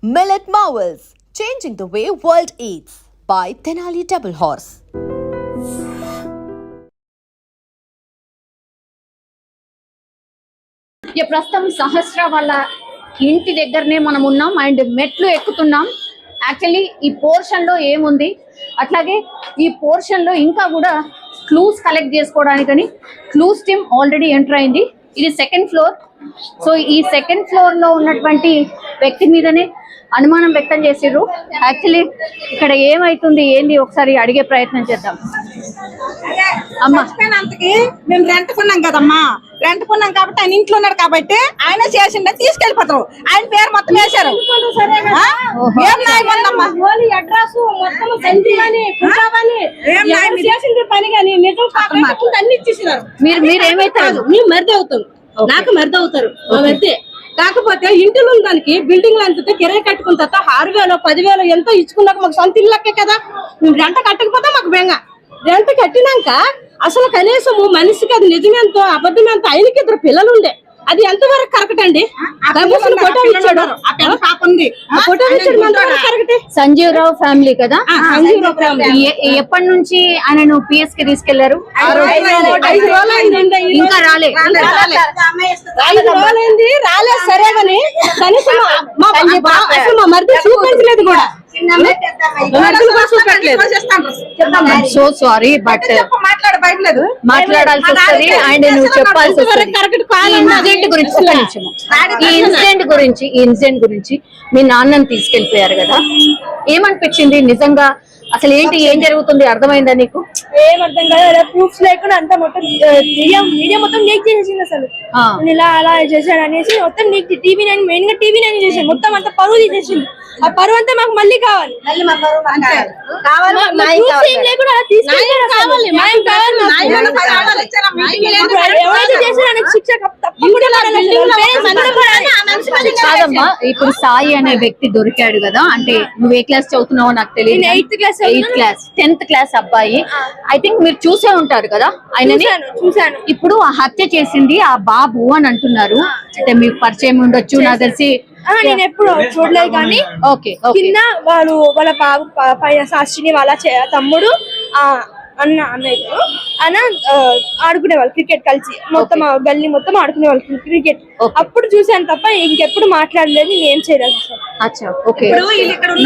Millet Marvels, changing the way world eats by Tenali Double Horse. ప్రస్తుతం సహస్ర వాళ్ళ ఇంటి దగ్గరనే మనం ఉన్నాం అండ్ మెట్లు ఎక్కుతున్నాం. యాక్చువల్లీ ఈ పోర్షన్ లో ఏముంది, అట్లాగే ఈ పోర్షన్ లో ఇంకా కూడా క్లూస్ కలెక్ట్ చేసుకోవడానికని క్లూస్ టీమ్ ఆల్రెడీ ఎంటర్ అయింది. ఇది సెకండ్ ఫ్లోర్. సో ఈ సెకండ్ ఫ్లోర్ లో ఉన్నటువంటి వ్యక్తి మీదనే అనుమానం వ్యక్తం చేసిర్రు. యాక్చువల్లీ ఇక్కడ ఏమైతుంది ఏంది ఒకసారి అడిగే ప్రయత్నం చేద్దాం. అమ్మా, మేము రెంట్ కొన్నాం కదమ్మా, రెంట్ కొన్నాం కాబట్టి ఆయన ఇంట్లో ఉన్నాడు కాబట్టి ఆయన చేసిండే తీసుకెళ్లిపోతారు. ఆయన పేరు మొత్తం వేశారు. పని కానీ నిజం అన్ని ఇచ్చేసినారు. మీరు ఏమైతారు? మేము మరిది అవుతాం, నాకు మరిది అవుతారు మరిది. కాకపోతే ఇంటిలో ఉన్న దానికి బిల్డింగ్ అంతా కిరాయి కట్టుకున్న తర్వాత 6,000 10,000 ఎంతో ఇచ్చుకున్నాక మాకు సొంత ఇల్లకే కదా. మేము రెంట కట్టకపోతే మాకు బెంగ. రెంట కట్టినాక అసలు కనీసము మనిషికి అది నిజమేంతో అబద్ధమేంతో ఆయనకి 2 పిల్లలు ఉండే. అది ఎంతవరకు కరెక్ట్ అండి? సంజీవ్ రావు ఫ్యామిలీ కదా. ఎప్పటి నుంచి ఆయనను పిఎస్ కి తీసుకెళ్లారు? 5 రోజులు ఇంకా రాలేదు. రాలేదు సరే కానీ కనీసం మా మరిది చూపించలేదు కూడా. సో సారీ బట్ మాట్లాడాల్సి వస్తుంది అండ్ నువ్వు చెప్పాల్సి వస్తుంది. ఈ ఇన్సిడెంట్ గురించి మీ నాన్నని తీసుకెళ్లిపోయారు కదా, ఏమనిపించింది నిజంగా? అసలు ఏంటి, ఏం జరుగుతుంది అర్థమైందా నీకు? ఏం అర్థం కాదు. ప్రూఫ్స్ లేకుండా అంతా మొత్తం మీడియా మొత్తం లీక్ చేసేసింది. అసలు ఇలా అలా చేశాడు అనేసి మొత్తం లీక్. TV9 మెయిన్ గా TV9 చేసాడు. మొత్తం అంతా పరువు తీసేసింది. ఆ పరువు అంతా మాకు మళ్ళీ కావాలి. కాదమ్మా, ఇప్పుడు సాయి అనే వ్యక్తి దొరికాడు కదా, అంటే నువ్వు ఏ క్లాస్ చదువుతున్నావో నాకు తెలియదు. 8th క్లాస్ 10th క్లాస్ అబ్బాయి. ఐ థింక్ మీరు చూసే ఉంటారు కదా ఆయనని. చూసాను. ఇప్పుడు ఆ హత్య చేసింది ఆ బాబు అని అంటున్నారు. అంటే మీకు పరిచయం ఉండొచ్చు, నాకు తెలిసి. నేను ఎప్పుడు చూడలేదు కానీ కింద వాళ్ళ బాబు పైన శాస్త్రిని వాళ్ళ తమ్ముడు అన్న ఆడుకునేవాళ్ళు క్రికెట్ కలిసి. మొత్తం గల్లీ మొత్తం ఆడుకునేవాళ్ళు క్రికెట్. అప్పుడు చూసాను తప్ప ఇంకెప్పుడు మాట్లాడలేదు. నేను ఏం చేయలేదు.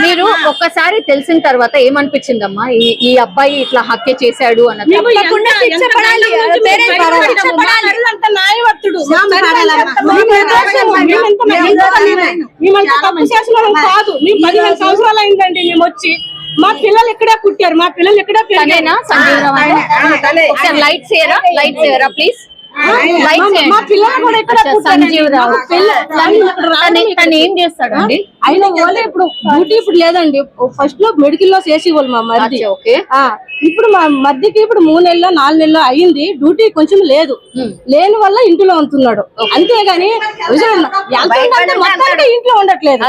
మీరు ఒక్కసారి తెలిసిన తర్వాత ఏమనిపించిందమ్మా ఈ అబ్బాయి ఇట్లా హత్య చేశాడు అన్నది? కాదు, 15 సంవత్సరాలు అయిందండి మేము వచ్చి. మా పిల్లలు ఎక్కడే పుట్టారు, మా పిల్లలు ఎక్కడే లైట్స్ చేయరా ప్లీజ్. మా పిల్లలు కూడా ఇక్కడ సంజీవ్ రావు తను ఏం చేస్తాడు అండి? ఆయన ఇప్పుడు డ్యూటీ ఇప్పుడు లేదండి. ఫస్ట్ లో మెడికల్ లో చేసేవాళ్ళు మా మరిది. ఇప్పుడు మా మధ్యకి ఇప్పుడు 3 నెలలు 4 నెలలు అయింది. డ్యూటీ కొంచెం లేదు, లేని వల్ల ఇంట్లో ఉంటున్నాడు. అంతేగాని మొత్తానికి ఇంట్లో ఉండట్లేదు.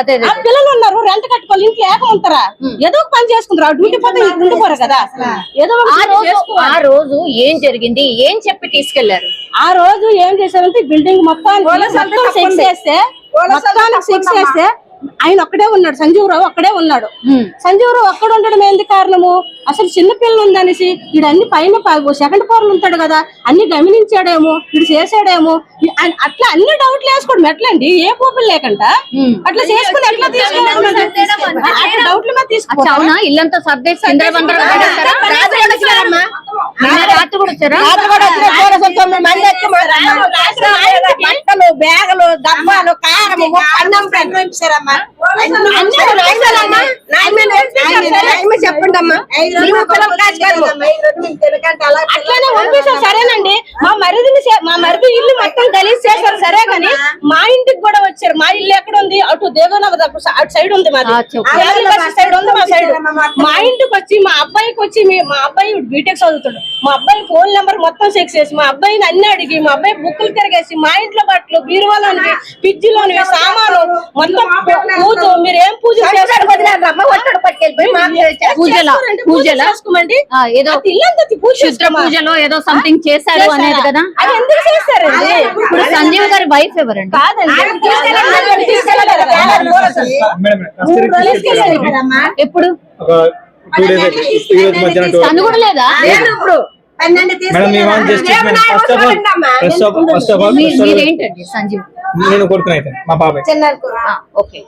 పిల్లలు ఉన్నారు, రెంట్ కట్టుకోవాలి, ఇంట్లో ఏక ఉంటారా? ఏదో ఒక పని చేసుకుంటారు. డ్యూటీ పోతే ఉండిపోరు కదా. ఏదో ఆ రోజు ఏం జరిగింది, ఏం చెప్పి తీసుకెళ్లారు? ఆ రోజు ఏం చేశారంటే బిల్డింగ్ మొత్తానికి సెక్స్ చేస్తే ఆయన ఒక్కడే ఉన్నాడు. సంజీవ్ రావు ఒక్కడే ఉన్నాడు. సంజీవ్ రావు ఒక్కడ ఉండడం ఏంది కారణము? అసలు చిన్న పిల్లలు ఉందనేసి వీడు అన్ని పైన సెకండ్ ఫ్లోర్ ఉంటాడు కదా, అన్ని గమనించాడేమో, వీడు చేసాడేమో, అట్లా అన్ని డౌట్లు వేసుకోవడం ఎట్లండి? ఏ పోపులు లేకుండా అట్లా చేసుకుని ఎట్లా తీసుకోవాలి? డౌట్ల మీద తీసుకో. అవునా, ఇల్లంతా సర్దేసి రాత్రి కూడా వచ్చారా? బ్యాగులు డబ్బాలు కారము చెప్పండి అమ్మా. అట్లానే పంపిస్తాం సరేనండి. మా మరిది ఇల్లు మొత్తం గలీజ్ చేశారు సరే కానీ మా ఇంటికి కూడా వచ్చారు. మా ఇల్లు ఎక్కడ ఉంది? అటు దేవనగర్ అటు సైడ్ ఉంది, మాది సైడ్ ఉంది. మా సైడ్ మా ఇంటికి వచ్చి మా అబ్బాయికి వచ్చి మా అబ్బాయి బీటెక్ చదువుతాడు. మా అబ్బాయి ఫోన్ నెంబర్ మొత్తం చెక్ చేసి మా అబ్బాయిని అన్ని అడిగి మా అబ్బాయి బుక్కులు తిరిగేసి మా ఇంట్లో బట్టలు బీరువాలోనివి ఫ్రిడ్జ్ లోనివి సామాను మొత్తం పూజ. మీరు ఏం పూజ చేస్తారు? పట్టుకెళ్ళిపోయి పూజల చేసుకోమండి ఏదో ఇల్లంతా పూజ క్షుద్ర పూజలో ఏదో సంథింగ్ చేశారు అనేది కదా. అది ఎందుకు చేస్తారండి? ఇప్పుడు సంజీవ్ గారి వైఫ్ ఎవరండి? ఎప్పుడు తను కూడా లేదా? మీరేంటండి సంజీవ్? నేను కొడుకునైతే మా బాబాయ్.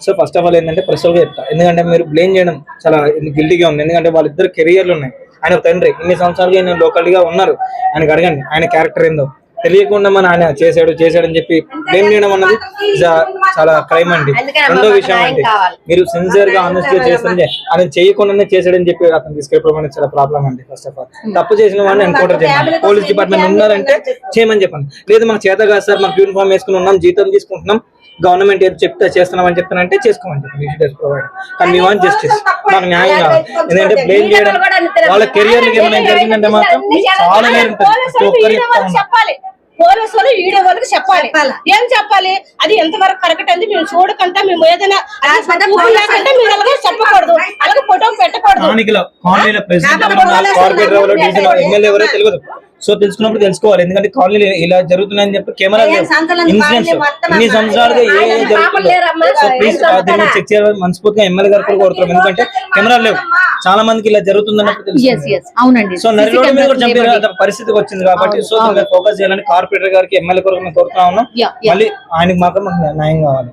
సో ఫస్ట్ ఆఫ్ ఆల్ ఏంటంటే ప్రెషర్ గా చెప్తా, ఎందుకంటే మీరు బ్లేమ్ చేయడం చాలా గిల్టీగా ఉంది. ఎందుకంటే వాళ్ళిద్దరు కెరియర్లు ఉన్నాయి. ఆయన తండ్రి ఇన్ని సంవత్సరాలుగా ఆయన లోకల్గా ఉన్నారు, ఆయనకు అడగండి ఆయన క్యారెక్టర్ ఏందో. తెలియకుండా మన ఆయన చేశాడు అని చెప్పి బ్లేమ్ చేయడం అన్నది చాలా క్రైమ్ అండి. రెండో విషయం అంటే మీరు సిన్సియర్ గా ఆనెస్ట్ గా చేస్తుంటే ఆయన చేయకుండానే చేశాడని చెప్పి అతను తీసుకెళ్ళిపోవడం అనేది చాలా ప్రాబ్లం అండి. ఫస్ట్ ఆఫ్ ఆల్ తప్పు చేసిన వాడిని ఎన్కౌంటర్ చేయండి. పోలీస్ డిపార్ట్మెంట్ ఉన్నారంటే చేయమని చెప్పండి. లేదు మాకు చేత కాదు సార్, మాకు యూనిఫామ్ వేసుకుని ఉన్నాం, జీతం తీసుకుంటున్నాం, గవర్నమెంట్ ఏదో చెప్తే చేస్తున్నామని చెప్తానంటే చేసుకోమని చెప్పండి. ప్రొవైడ్ కానీ మీ వాంట్ జస్టిస్, మాకు న్యాయం కావాలి. ఎందుకంటే బ్లేమ్ చేయడం వాళ్ళ కెరియర్ ఏమైనా జరిగిందంటే మాత్రం చాలా నేరం చెప్పాలి. పోలీసు వాళ్ళు వీడియో వాళ్ళకి చెప్పాలి. ఏం చెప్పాలి? అది ఎంతవరకు కరెక్ట్ అంది మేము చూడకంటే మేము ఏదైనా లేకంటే మీరు అలాగే చెప్పకూడదు, అలాగే ఫోటో పెట్టకూడదు. ఎమ్మెల్యే ఎవరో తెలియదు. సో తెలుసుకున్నప్పుడు తెలుసుకోవాలి. ఎందుకంటే కాలనీ ఇలా జరుగుతున్నాయని చెప్పి కెమెరా ఇన్సిడెంట్స్ ఇన్ని సంవత్సరాలుగా ఏ జరుగుతుందో సో ప్లీజ్ దీన్ని చెక్ చేయాలని మనస్ఫూర్తిగా ఎమ్మెల్యే గారు కూడా కోరుతున్నాం. ఎందుకంటే కెమెరా లేవు, చాలా మందికి ఇలా జరుగుతుందన్నప్పుడు తెలుసు. సో నరిలోడి మీద కూడా చంపిన పరిస్థితికి వచ్చింది కాబట్టి సో దీని ఫోకస్ చేయాలని కార్పొరేటర్ గారికి ఎమ్మెల్యే కూడా మేము కోరుతా ఉన్నాం. మళ్ళీ ఆయనకి మాత్రం మాకు న్యాయం కావాలి.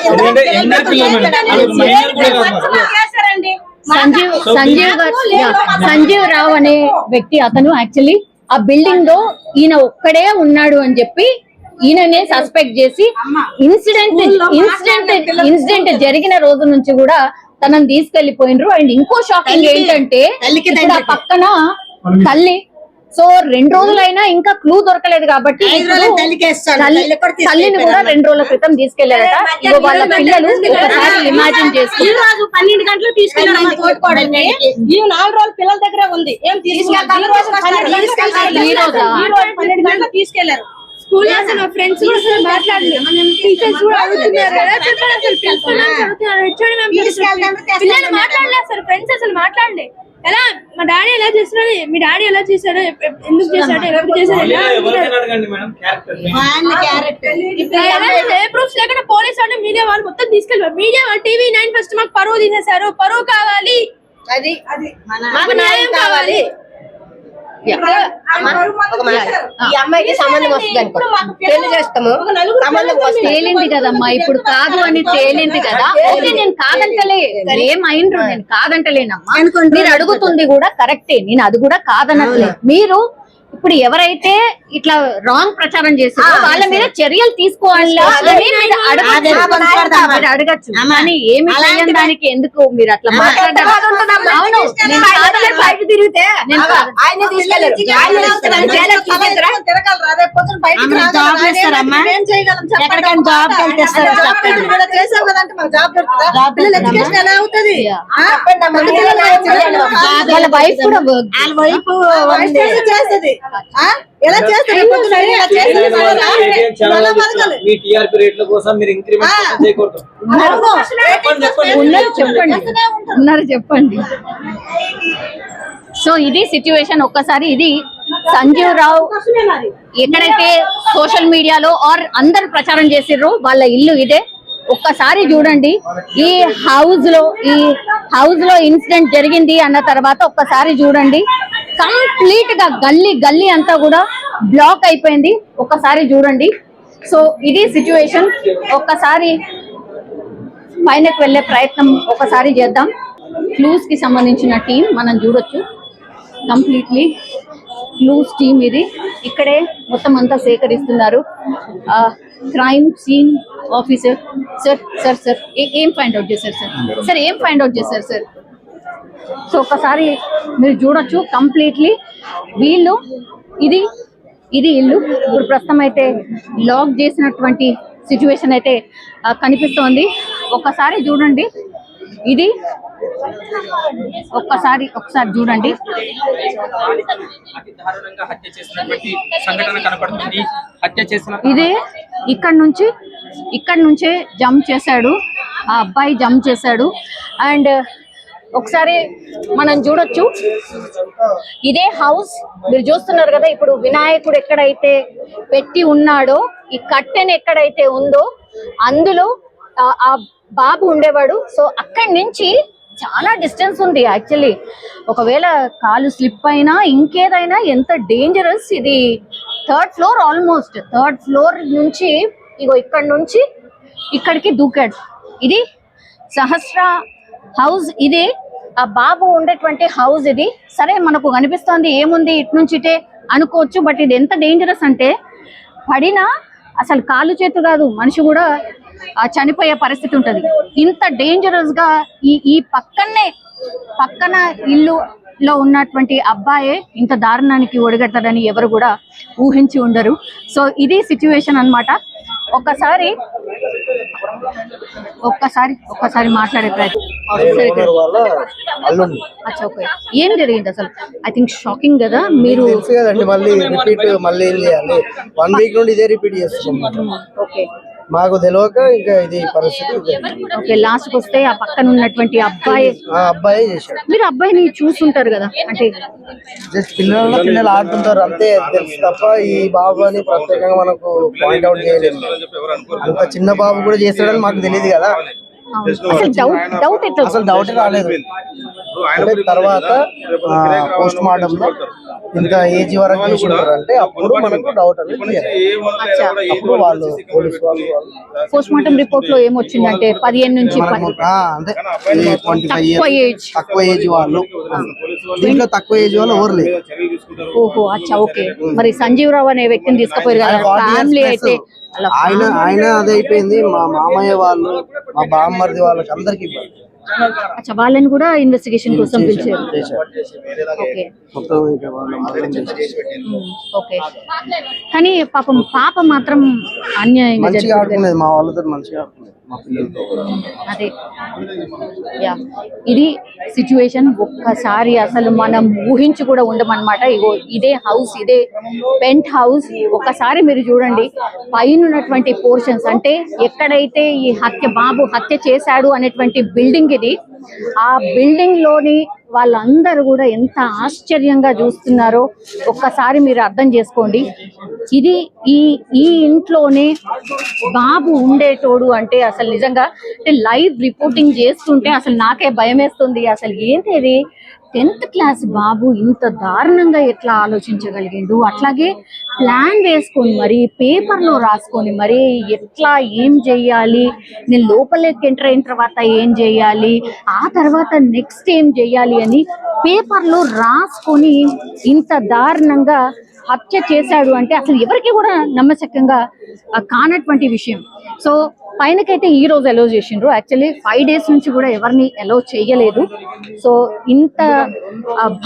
ఎందుకంటే ఎమ్మెల్యే సంజీవ్ రావు అనే వ్యక్తి అతను యాక్చువల్లీ ఆ బిల్డింగ్ లో ఈయన ఒక్కడే ఉన్నాడు అని చెప్పి ఈయననే సస్పెక్ట్ చేసి ఇన్సిడెంట్ జరిగిన రోజు నుంచి కూడా తనని తీసుకెళ్లిపోయినరు. అండ్ ఇంకో షాకింగ్ ఏంటంటే ఇక్కడ పక్కన తల్లి. సో 2 రోజులైనా ఇంకా క్లూ దొరకలేదు కాబట్టి తల్లిని కూడా 2 రోజుల క్రితం తీసుకెళ్లారట. వాళ్ళ పిల్లలు ఒకసారి ఇమాజిన్ చేసి 12 గంటలు తీసుకెళ్ళారు. 4 రోజులు పిల్లల దగ్గర ఉంది. ఏం తీసుకెళ్లారు? తీసుకెళ్లారు. స్కూల్ లో ఫ్రెండ్స్ కూడా మాట్లాడలేదు. టీచర్స్ కూడా అడుగుతున్నారు కదా, చెప్పండి అసలు పిల్లలు మాట్లాడలేదు సార్. ఫ్రెండ్స్ అసలు మాట్లాడలే. ఎలా మా డాడీ ఎలా చేస్తున్నాడు, మీ డాడీ ఎలా చేశాడు, ఎందుకు చేశాడు, ఎప్పుడు చేశాడు, ఏ ప్రూఫ్స్ లేకుండా పోలీస్ వాళ్ళు మీడియా వాళ్ళు మొత్తం తీసుకెళ్ళారు. మీడియా వాళ్ళు TV9 ఫస్ట్ మాకు పరువు తీసేశారు. పరువు కావాలి, అది మాకు న్యాయం కావాలి. ఈ అమ్మాయికి సంబంధం వస్తుంది అనుకో, పెళ్లి చేస్తాము, సంబంధం తేలింది కదమ్మా. ఇప్పుడు కాదు అని తేలింది కదా. నేను కాదంటలే, ఏమైండ్రు, నేను కాదంటలేనమ్మా. మీరు అడుగుతుంది కూడా కరెక్టే, నేను అది కూడా కాదనట్లే. మీరు ఇప్పుడు ఎవరైతే ఇట్లా రాంగ్ ప్రచారం చేస్తారో వాళ్ళ మీద చర్యలు తీసుకోవాలి అడగచ్చు. కానీ ఏమి చేయని దానికి ఎందుకు మీరు అట్లా మాట్లాడారు? అవును, తిరిగితే వాళ్ళ వైఫ్ కూడా చేస్తుంది. ఎలా చేస్తారు? మీ టీఆర్పీ రేట్ల కోసం మీరు ఇంక్రిమెంట్ చేయకూడదు. చెప్పండి. సో ఇది సిచ్యువేషన్. ఒక్కసారి ఇది సంజీవ్ రావు ఎక్కడైతే సోషల్ మీడియాలో ఆర్ అందరు ప్రచారం చేసిర్రో వాళ్ళ ఇల్లు ఇదే. ఒక్కసారి చూడండి. ఈ హౌస్ లో ఇన్సిడెంట్ జరిగింది అన్న తర్వాత ఒక్కసారి చూడండి, కంప్లీట్ గా గల్లీ అంతా కూడా బ్లాక్ అయిపోయింది. ఒక్కసారి చూడండి. సో ఇది సిచ్యువేషన్. ఒక్కసారి పైనకి వెళ్ళే ప్రయత్నం ఒకసారి చేద్దాం. క్లూస్ కి సంబంధించిన టీం మనం చూడొచ్చు. కంప్లీట్లీ క్లూస్ టీం ఇది. ఇక్కడే మొత్తం అంతా సేకరిస్తున్నారు. క్రైమ్ సీన్ ఆఫీసర్ సార్ ఏం ఫైండ్ అవుట్ చేశారు సార్? ఏం ఫైండ్ అవుట్ చేశారు సార్? సో ఒకసారి మీరు చూడొచ్చు కంప్లీట్లీ వీళ్ళు ఇది ఇల్లు. ఇప్పుడు ప్రస్తుతం అయితే లాక్ చేసినటువంటి సిచ్యువేషన్ అయితే కనిపిస్తోంది. ఒక్కసారి చూడండి. ఇది ఒకసారి చూడండి. ఇదే ఇక్కడ నుంచే జంప్ చేశాడు ఆ అబ్బాయి, జంప్ చేశాడు. అండ్ ఒకసారి మనం చూడొచ్చు ఇదే హౌస్ మీరు చూస్తున్నారు కదా. ఇప్పుడు వినాయకుడు ఎక్కడైతే పెట్టి ఉన్నాడో ఈ కట్టెన్ ఎక్కడైతే ఉందో అందులో ఆ బాబు ఉండేవాడు. సో అక్కడి నుంచి చాలా డిస్టెన్స్ ఉంది యాక్చువల్లీ. ఒకవేళ కాలు స్లిప్ అయినా ఇంకేదైనా ఎంత డేంజరస్. ఇది 3rd floor, almost 3rd floor నుంచి ఇగో ఇక్కడ నుంచి ఇక్కడికి దూకాడు. ఇది సహస్ర హౌస్, ఇదే ఆ బాబు ఉండేటువంటి హౌస్ ఇది. సరే మనకు కనిపిస్తోంది ఏముంది ఇటు నుంచి ఇటే అనుకోవచ్చు, బట్ ఇది ఎంత డేంజరస్ అంటే పడినా అసలు కాలు చేతు కాదు మనిషి కూడా చనిపోయే పరిస్థితి ఉంటది. ఇంత డేంజరస్ గా ఈ పక్కన ఇల్లులో ఉన్నటువంటి అబ్బాయే ఇంత దారుణానికి ఒడిగడతాడని ఎవరు కూడా ఊహించి ఉండరు. సో ఇది సిచ్యువేషన్ అన్నమాట. ఒక్కసారి మాట్లాడే ప్రయత్నం. అచ్చా, ఓకే. ఏం జరిగింది అసలు? ఐ థింక్ షాకింగ్ కదా. మీరు మళ్ళీ చేయాలి 1 వీక్ నుండి ఇదే రిపీట్ చేస్తున్నాం. ఓకే, మాకు తెలియక ఇంకా ఇది పరిస్థితి. ఓకే, లాస్ట్ కి వస్తే ఆ పక్కన ఉన్నటువంటి అబ్బాయి చేశాడు. మీరు అబ్బాయిని చూస్తుంటారు కదా, అంటే జస్ట్ పిల్లలు ఆడుతుంటారు అంతే తెలుసు తప్ప ఈ బాబు అని ప్రత్యేకంగా మనకు పాయింట్ అవుట్ చేయలేదు. అంత చిన్న బాబు కూడా చేస్తాడని మాకు తెలియదు కదా. అసలు డౌట్ రాలేదు. అంటే తర్వాత పోస్ట్ మార్టం లో ఇంత ఏజ్ వరకు చేసి ఉంటారంటే అప్పుడు మనకు డౌట్ అనేది. అప్పుడు వాళ్ళు పోలీసు వాళ్ళు పోస్ట్ మార్టం రిపోర్ట్ లో ఏమొచ్చిందంటే 15 నుంచి అంటే 25 years తక్కువ ఏజ్ వాళ్ళు. దీంట్లో తక్కువ ఏజ్ వాళ్ళు ఎవరు లేదు. ఓహో, అచ్చా, ఓకే. మరి సంజీవ్ రావు అనే వ్యక్తిని తీసుకుపోయారు కదా, ఫ్యామిలీ అయితే ఆయన అదే అయిపోయింది. మా మామయ్య వాళ్ళు, మా బామ్మర్ది వాళ్ళకి అందరికి ఇబ్బంది. అచ్చా, వాళ్ళని కూడా ఇన్వెస్టిగేషన్ కోసం పిలిచారు. ఓకే, కానీ పాప మాత్రం అన్యాయంగా మంచిగా ఆడుకునేది మా వాళ్ళతో, మంచిగా మా పిల్లలతో. అదే యా, ఇది సిచ్యువేషన్. ఒక్కసారి అసలు మనం ఊహించి కూడా ఉండమన్నమాట. ఇగో ఇదే హౌస్, ఇదే పెంట్ హౌస్. ఒక్కసారి మీరు చూడండి పైన ఉన్నటువంటి పోర్షన్స్, అంటే ఎక్కడైతే ఈ బాబు హత్య చేశాడు అనేటువంటి బిల్డింగ్ ఇది. ఆ బిల్డింగ్ లోని వాళ్ళందరూ కూడా ఎంత ఆశ్చర్యంగా చూస్తున్నారో ఒక్కసారి మీరు అర్థం చేసుకోండి. ఇది ఈ ఇంట్లోనే బాబు ఉండేటోడు అంటే అసలు నిజంగా అంటే లైవ్ రిపోర్టింగ్ చేస్తుంటే అసలు నాకే భయం వేస్తుంది. అసలు ఏంటి ఇది 10th క్లాస్ బాబు ఇంత దారుణంగా ఎట్లా ఆలోచించగలిగిండు? అట్లాగే ప్లాన్ వేసుకొని మరి పేపర్లో రాసుకొని మరి ఎట్లా ఏం చెయ్యాలి, నేను లోపలికి ఎంటర్ అయిన తర్వాత ఏం చెయ్యాలి, ఆ తర్వాత నెక్స్ట్ ఏం చెయ్యాలి అని పేపర్లో రాసుకొని ఇంత దారుణంగా హత్య చేశాడు అంటే అసలు ఎవరికి కూడా నమ్మశక్యంగా కానటువంటి విషయం. సో పైనకైతే ఈ రోజు అలౌ చేసిండ్రు. యాక్చువల్లీ 5 days నుంచి కూడా ఎవరిని అలౌ చేయలేదు. సో ఇంత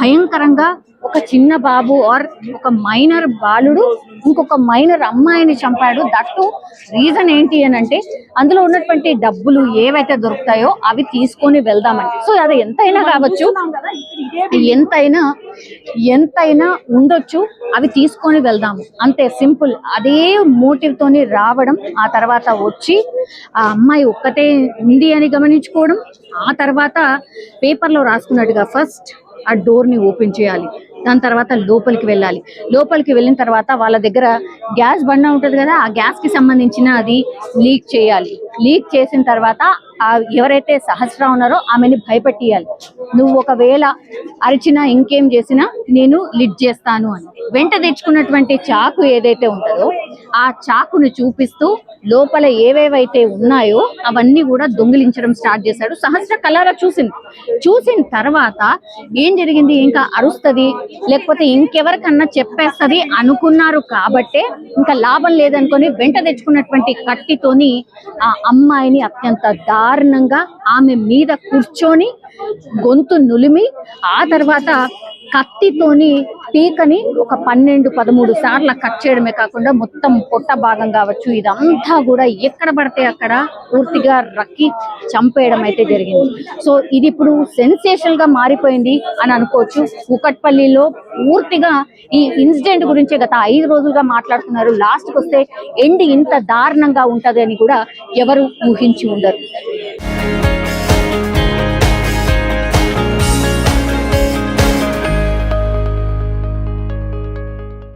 భయంకరంగా ఒక చిన్న బాబు ఆర్ ఒక మైనర్ బాలుడు ఇంకొక మైనర్ అమ్మాయిని చంపాడు. దట్టు రీజన్ ఏంటి అని అంటే అందులో ఉన్నటువంటి డబ్బులు ఏవైతే దొరుకుతాయో అవి తీసుకొని వెళ్దామంటే. సో అది ఎంతైనా కావచ్చు, ఎంతైనా ఉండొచ్చు, అవి తీసుకొని వెళ్దాము అంతే, సింపుల్. అదే మోటివ్ తోని రావడం, ఆ తర్వాత వచ్చి ఆ అమ్మాయి ఒక్కతే ఉంది అని గమనించుకోవడం, ఆ తర్వాత పేపర్లో రాసుకున్నట్టుగా ఫస్ట్ ఆ డోర్ ని ఓపెన్ చేయాలి, దాని తర్వాత లోపలికి వెళ్ళాలి. లోపలికి వెళ్ళిన తర్వాత వాళ్ళ దగ్గర గ్యాస్ బండ ఉంటుంది కదా, ఆ గ్యాస్ కి సంబంధించిన అది లీక్ చేయాలి. లీక్ చేసిన తర్వాత ఎవరైతే సహస్ర ఉన్నారో ఆమెని భయపెట్టియాలి. నువ్వు ఒకవేళ అరిచినా ఇంకేం చేసినా నేను లిడ్ చేస్తాను అని. వెంట తెచ్చుకున్నటువంటి చాకు ఏదైతే ఉంటుందో ఆ చాకుని చూపిస్తూ లోపల ఏవేవైతే ఉన్నాయో అవన్నీ కూడా దొంగిలించడం స్టార్ట్ చేశాడు. సహస్ర కలారా చూసిన తర్వాత ఏం జరిగింది, ఇంకా అరుస్తుంది లేకపోతే ఇంకెవరికన్నా చెప్పేస్తుంది అనుకున్నారు కాబట్టే ఇంకా లాభం లేదనుకొని వెంట తెచ్చుకున్నటువంటి కత్తితోని ఆ అమ్మాయిని అత్యంత దారుణంగా ఆమె మీద కూర్చొని గొంతు నులిమి ఆ తర్వాత కత్తితోని పీకని ఒక 12-13 సార్లు కట్ చేయడమే కాకుండా మొత్తం పొట్ట భాగం కావచ్చు ఇదంతా కూడా ఎక్కడ పడితే అక్కడ పూర్తిగా రక్కి చంపేయడం అయితే జరిగింది. సో ఇది ఇప్పుడు సెన్సేషనల్ గా మారిపోయింది అని అనుకోవచ్చు. కూకట్పల్లిలో పూర్తిగా ఈ ఇన్సిడెంట్ గురించి గత 5 రోజులుగా మాట్లాడుతున్నారు. లాస్ట్కి వస్తే ఎండ్ ఇంత దారుణంగా ఉంటది అని కూడా ఎవరు ఊహించి ఉండరు.